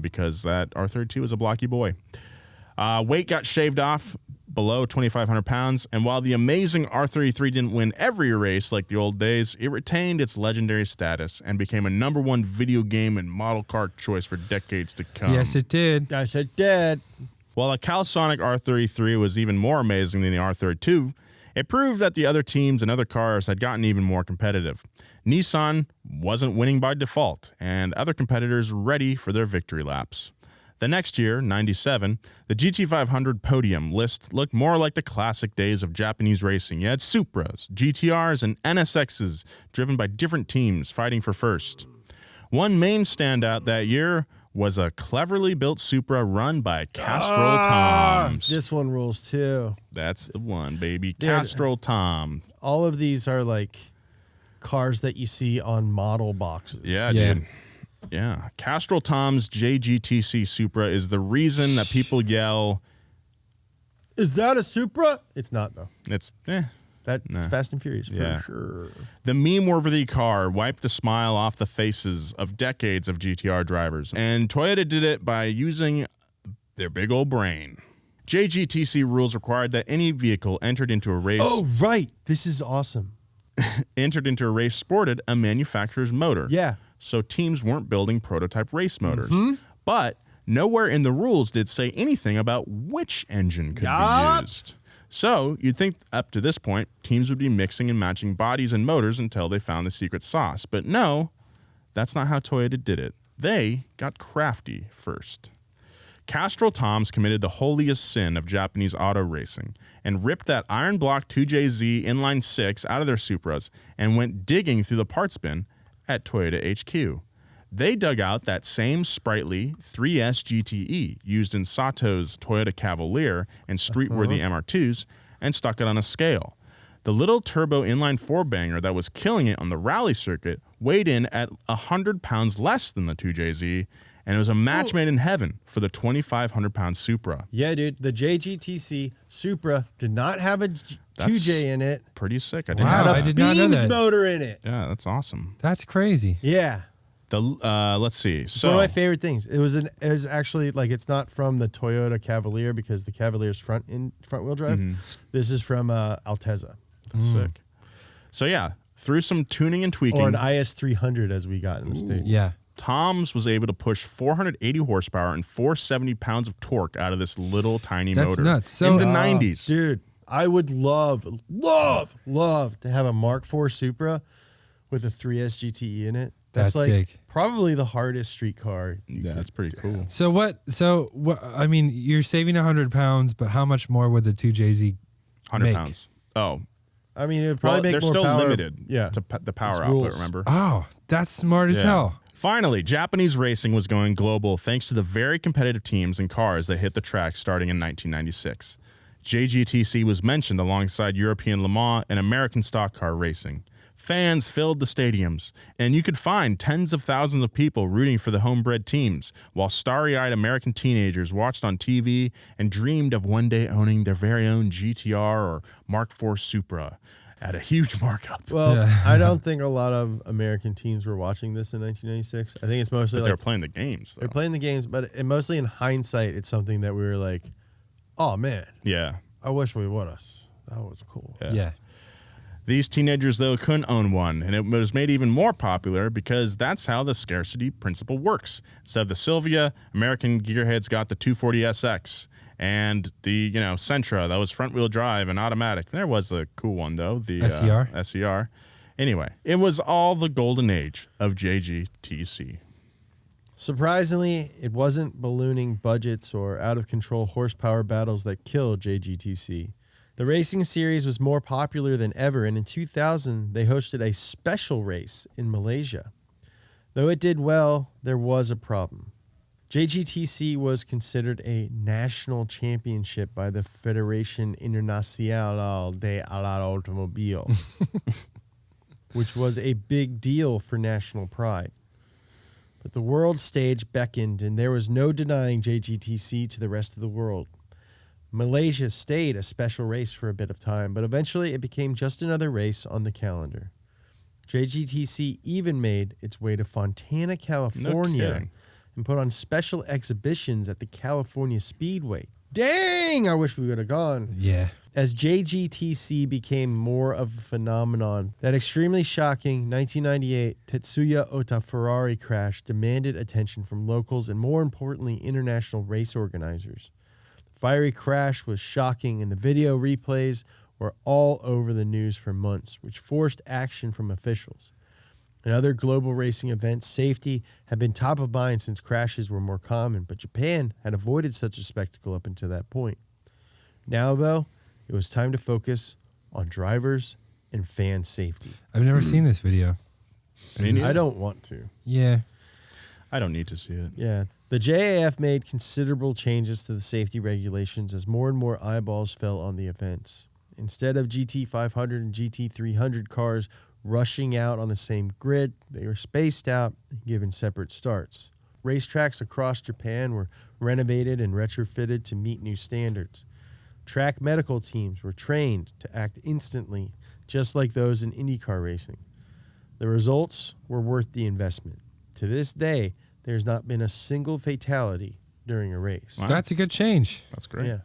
because that R32 was a blocky boy. Weight got shaved off below 2,500 pounds, and while the amazing R33 didn't win every race like the old days, it retained its legendary status and became a #1 video game and model car choice for decades to come. Yes, it did. Yes, it did. While the Calisonic R33 was even more amazing than the R32, it proved that the other teams and other cars had gotten even more competitive. Nissan wasn't winning by default, and other competitors ready for their victory laps. The next year, 97, the GT500 podium list looked more like the classic days of Japanese racing. You had Supras, GTRs, and NSXs driven by different teams fighting for first. One main standout that year was a cleverly built Supra run by Castrol Toms. This one rules too. That's the one, baby. Castrol Tom. All of these are like cars that you see on model boxes. Yeah, dude. Yeah. Castrol Tom's JGTC Supra is the reason that people yell, "Is that a Supra?" It's not, though. It's, That's Fast and Furious for sure. The meme-worthy car wiped the smile off the faces of decades of GTR drivers, and Toyota did it by using their big old brain. JGTC rules required that any vehicle entered into a race... Oh, right. This is awesome. entered into a race sported a manufacturer's motor. Yeah. So teams weren't building prototype race motors. But nowhere in the rules did say anything about which engine could be used. So you'd think up to this point, teams would be mixing and matching bodies and motors until they found the secret sauce. But no, that's not how Toyota did it. They got crafty first. Castrol Toms committed the holiest sin of Japanese auto racing and ripped that iron block 2JZ inline 6 out of their Supras and went digging through the parts bin at Toyota HQ. They dug out that same sprightly 3S GTE used in Sato's Toyota Cavalier and street-worthy MR2s and stuck it on a scale. The little turbo inline 4-banger that was killing it on the rally circuit weighed in at 100 pounds less than the 2JZ, and it was a match made in heaven for the 2,500-pound Supra. Yeah, dude. The JGTC Supra did not have a 2J in it. Pretty sick. Wow, I did not know Beams that. motor in it. Yeah, that's awesome. That's crazy. Yeah. Let's see. It's So one of my favorite things. It was actually like it's not from the Toyota Cavalier because the Cavalier's front wheel drive. This is from Altezza. that's sick. So yeah, through some tuning and tweaking, Or an IS300 as we got in the States. Yeah. Tom's was able to push 480 horsepower and 470 pounds of torque out of this little tiny That's motor. nuts. So- in the 90s. Dude, I would love to have a Mark IV Supra with a 3S GTE in it. That's like sick. probably the hardest street car. Yeah, that's pretty cool. So what? I mean, you're saving 100 pounds, but how much more would the 2JZ 100 make? pounds. Oh, I mean, it would probably make they're more still power. limited Yeah. to the power It's output, rules. remember? Oh, that's smart as Yeah. hell. Finally, Japanese racing was going global thanks to the very competitive teams and cars that hit the track starting in 1996. JGTC was mentioned alongside European Le Mans and American stock car racing. Fans filled the stadiums, and you could find tens of thousands of people rooting for the homebred teams, while starry-eyed American teenagers watched on TV and dreamed of one day owning their very own GTR or Mark IV Supra at a huge markup. Well, Yeah. I don't think a lot of American teams were watching this in 1996. I think it's mostly But they're like playing the games, though. they're playing the games, but mostly in hindsight, it's something that we were like, oh man, Yeah. I wish we would have. That was cool. Yeah. These teenagers, though, couldn't own one, and it was made even more popular because that's how the scarcity principle works. Instead of the Sylvia, American gearheads got the 240SX and the, Sentra. That was front-wheel drive and automatic. There was a cool one, though, the SCR? SCR. Anyway, it was all the golden age of JGTC. Surprisingly, it wasn't ballooning budgets or out-of-control horsepower battles that killed JGTC. The racing series was more popular than ever, and in 2000, they hosted a special race in Malaysia. Though it did well, there was a problem. JGTC was considered a national championship by the Federation Internacional de l'Automobile, which was a big deal for national pride. But the world stage beckoned, and there was no denying JGTC to the rest of the world. Malaysia stayed a special race for a bit of time, but eventually it became just another race on the calendar. JGTC even made its way to Fontana, California, kidding. and put on special exhibitions at the California Speedway. Dang, I wish we would have gone. Yeah. As JGTC became more of a phenomenon, that extremely shocking 1998 Tetsuya Ota Ferrari crash demanded attention from locals and, more importantly, international race organizers. The fiery crash was shocking, and the video replays were all over the news for months, which forced action from officials. In other global racing events, safety had been top of mind since crashes were more common, but Japan had avoided such a spectacle up until that point. Now, though, it was time to focus on drivers and fan safety. I've never seen this video. I don't want to. Yeah. I don't need to see it. Yeah. The JAF made considerable changes to the safety regulations as more and more eyeballs fell on the events. Instead of GT500 and GT300 cars rushing out on the same grid, they were spaced out and given separate starts. Racetracks across Japan were renovated and retrofitted to meet new standards. Track medical teams were trained to act instantly, just like those in IndyCar racing. The results were worth the investment. To this day, there's not been a single fatality during a race. Wow. That's a good change. That's great. Yeah.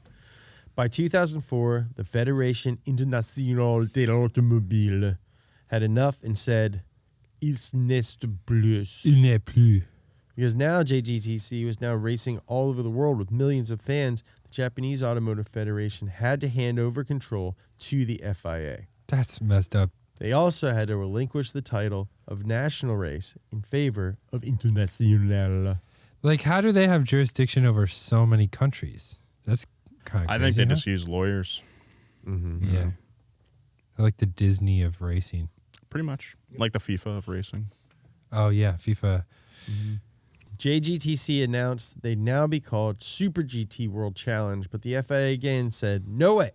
By 2004, the Fédération Internationale de l'Automobile had enough and said, "Il n'est plus." Il n'est plus. Because now JGTC was now racing all over the world with millions of fans. The Japanese Automotive Federation had to hand over control to the FIA. That's messed up. They also had to relinquish the title of national race in favor of international. Like, how do they have jurisdiction over so many countries? That's kind of I crazy. think they just use lawyers, Yeah. They're like the Disney of racing. pretty much. Like the FIFA of racing. Oh, yeah. FIFA. JGTC announced they'd now be called Super GT World Challenge, but the FIA again said, no way.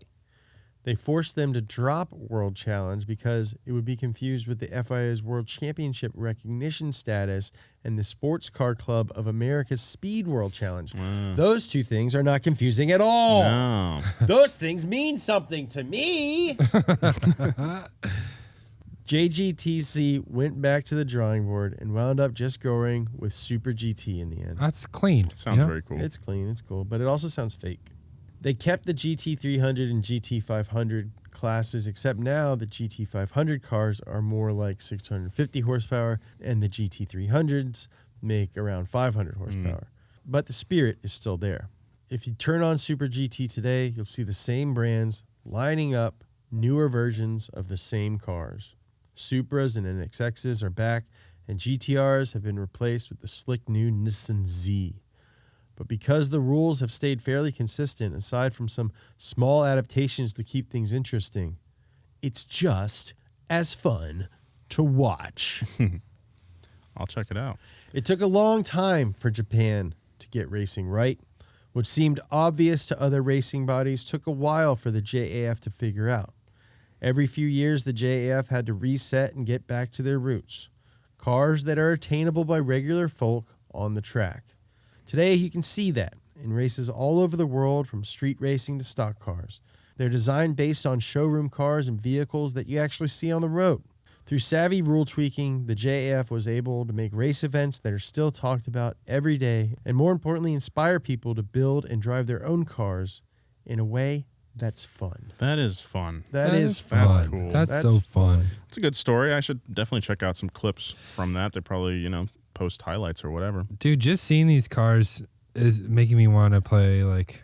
They forced them to drop World Challenge because it would be confused with the FIA's World Championship recognition status and the Sports Car Club of America's Speed World Challenge. Those two things are not confusing at all. No. Those things mean something to me. JGTC went back to the drawing board and wound up just going with Super GT in the end. That's clean. Sounds very cool. It's clean, it's cool, but it also sounds fake. They kept the GT300 and GT500 classes, except now the GT500 cars are more like 650 horsepower and the GT300s make around 500 horsepower. But the spirit is still there. If you turn on Super GT today, you'll see the same brands lining up newer versions of the same cars. Supras and NXXs are back, and GTRs have been replaced with the slick new Nissan Z. But because the rules have stayed fairly consistent, aside from some small adaptations to keep things interesting, it's just as fun to watch. I'll check it out. It took a long time for Japan to get racing right. What seemed obvious to other racing bodies took a while for the JAF to figure out. Every few years, the JAF had to reset and get back to their roots. Cars that are attainable by regular folk on the track. Today, you can see that in races all over the world, from street racing to stock cars. They're designed based on showroom cars and vehicles that you actually see on the road. Through savvy rule tweaking, the JAF was able to make race events that are still talked about every day, and more importantly, inspire people to build and drive their own cars in a way that's fun. That is fun. That is fun. fun. Cool. That's so fun. It's a good story. I should definitely check out some clips from that. They probably, post highlights or whatever. Dude, just seeing these cars is making me want to play like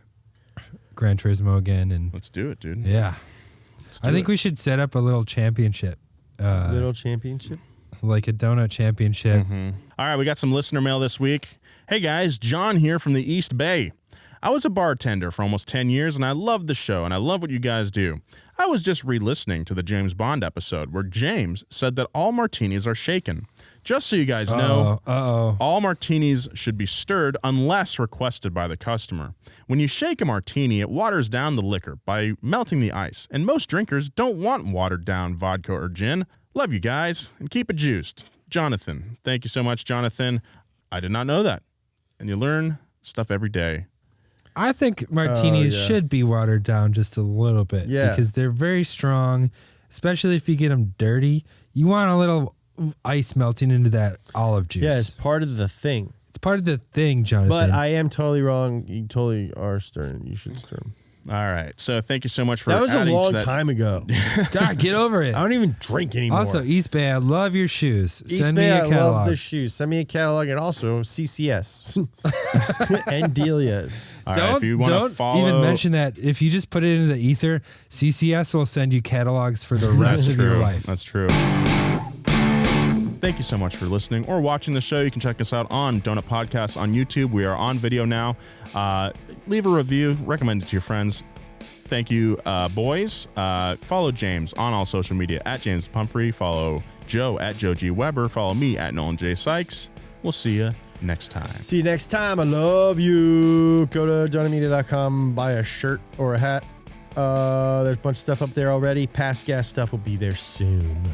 Gran Turismo again. And Let's do it, dude. yeah, I think we should set up a little championship. Little championship? Like a donut championship. All right, we got some listener mail this week. Hey guys, John here from the East Bay. I was a bartender for almost 10 years, and I love the show, and I love what you guys do. I was just re-listening to the James Bond episode where James said that all martinis are shaken. Just so you guys know, all martinis should be stirred unless requested by the customer. When you shake a martini, it waters down the liquor by melting the ice, and most drinkers don't want watered down vodka or gin. Love you guys, and keep it juiced. Jonathan. Thank you so much, Jonathan. I did not know that. And you learn stuff every day. I think martinis should be watered down just a little bit. Yeah. Because they're very strong, especially if you get them dirty. You want a little ice melting into that olive juice. Yeah, it's part of the thing. It's part of the thing, Jonathan. But I am totally wrong. You totally are stirring. You should stir them. All right. So thank you so much for That was a adding long to that. time ago. God, get over it. I don't even drink anymore. Also, East Bay, I love your shoes. East Send Bay, me a I catalog. love the shoes. Send me a catalog, and also CCS and Delia's. All right, if you want to Don't follow, even mention that. If you just put it into the ether, CCS will send you catalogs for the rest of your life. That's true. Thank you so much for listening or watching the show. You can check us out on Donut Podcast on YouTube. We are on video now. Leave a review. Recommend it to your friends. Thank you, boys. Follow James on all social media at James Pumphrey. Follow Joe at Joe G. Weber. Follow me at Nolan J. Sykes. We'll see you next time. See you next time. I love you. Go to johnnymedia.com, buy a shirt or a hat. There's a bunch of stuff up there already. Past gas stuff will be there soon.